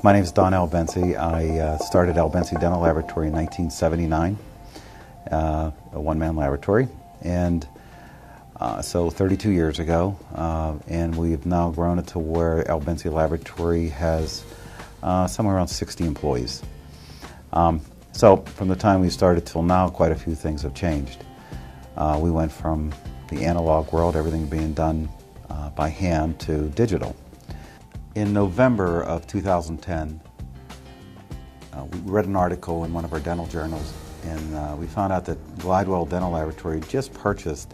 My name is Don Albensi. I started Albensi Dental Laboratory in 1979, a one-man laboratory, and so 32 years ago, and we've now grown it to where Albensi Laboratory has somewhere around 60 employees. So from the time we started till now, quite a few things have changed. We went from the analog world, everything being done by hand, to digital. In November of 2010, we read an article in one of our dental journals, and we found out that Glidewell Dental Laboratory just purchased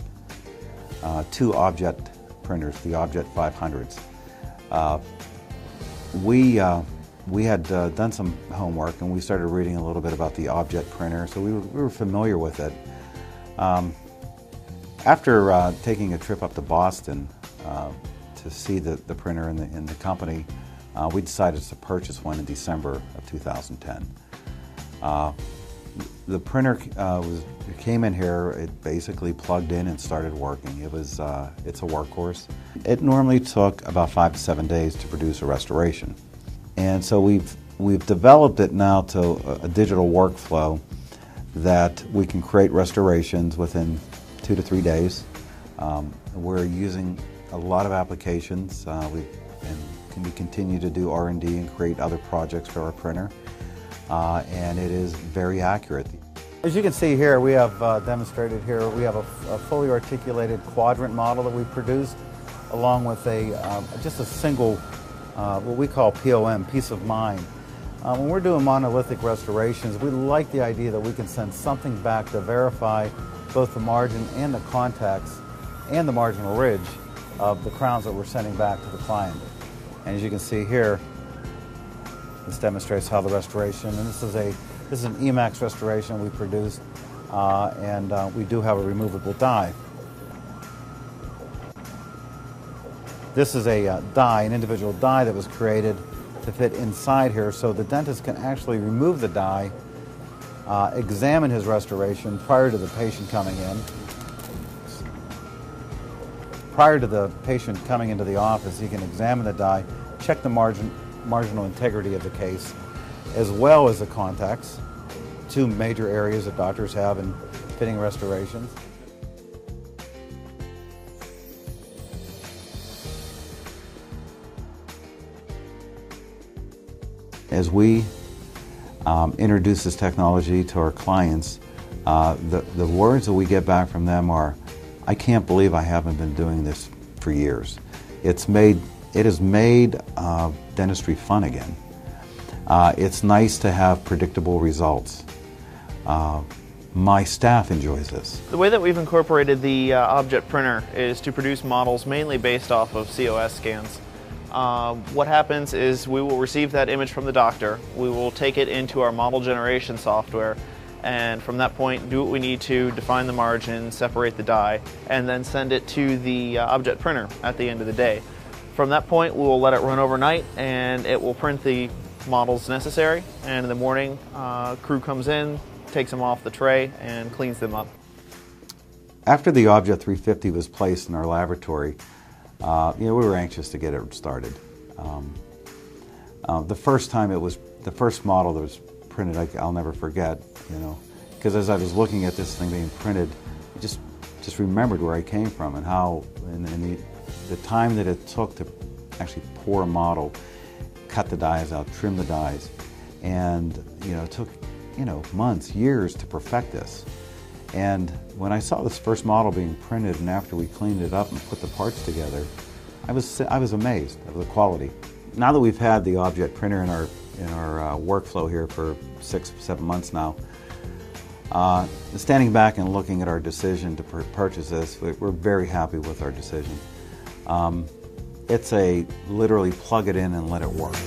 two ObJet printers, the ObJet 500s. We had done some homework, and we started reading a little bit about the ObJet printer, so we were familiar with it. After taking a trip up to Boston to see the printer in the company, we decided to purchase one in December of 2010. The printer came in here, it basically plugged in and started working. It's a workhorse. It normally took about 5 to 7 days to produce a restoration. And so we've developed it now to a digital workflow that we can create restorations within 2 to 3 days. We're using a lot of applications, we continue to do R&D and create other projects for our printer, and it is very accurate. As you can see here, we have demonstrated here, we have a fully articulated quadrant model that we produced, along with just a single, what we call POM, peace of mind. When we're doing monolithic restorations, we like the idea that we can send something back to verify both the margin and the contacts and the marginal ridge of the crowns that we're sending back to the client. And as you can see here, this demonstrates how the restoration, and this is an Emax restoration we produced, and we do have a removable die. This is a die, an individual die that was created to fit inside here, so the dentist can actually remove the die, examine his restoration prior to the patient coming in. Prior to the patient coming into the office, he can examine the die, check the marginal integrity of the case, as well as the contacts, two major areas that doctors have in fitting restorations. As we introduce this technology to our clients, the words that we get back from them are, "I can't believe I haven't been doing this for years." It has made dentistry fun again. It's nice to have predictable results. My staff enjoys this. The way that we've incorporated the ObJet printer is to produce models mainly based off of COS scans. What happens is we will receive that image from the doctor, we will take it into our model generation software, and from that point do what we need to define the margin, separate the die, and then send it to the ObJet printer at the end of the day. From that point we will let it run overnight, and it will print the models necessary, and in the morning crew comes in, takes them off the tray and cleans them up. After the ObJet 350 was placed in our laboratory, we were anxious to get it started. The first model that was printed, I'll never forget, because as I was looking at this thing being printed, I just remembered where I came from and how, and the time that it took to actually pour a model, cut the dies out, trim the dies, and it took months, years to perfect this. And when I saw this first model being printed, and after we cleaned it up and put the parts together, I was amazed at the quality. Now that we've had the ObJet printer in our workflow here for 6, 7 months now, standing back and looking at our decision to purchase this, we're very happy with our decision. It's literally plug it in and let it work.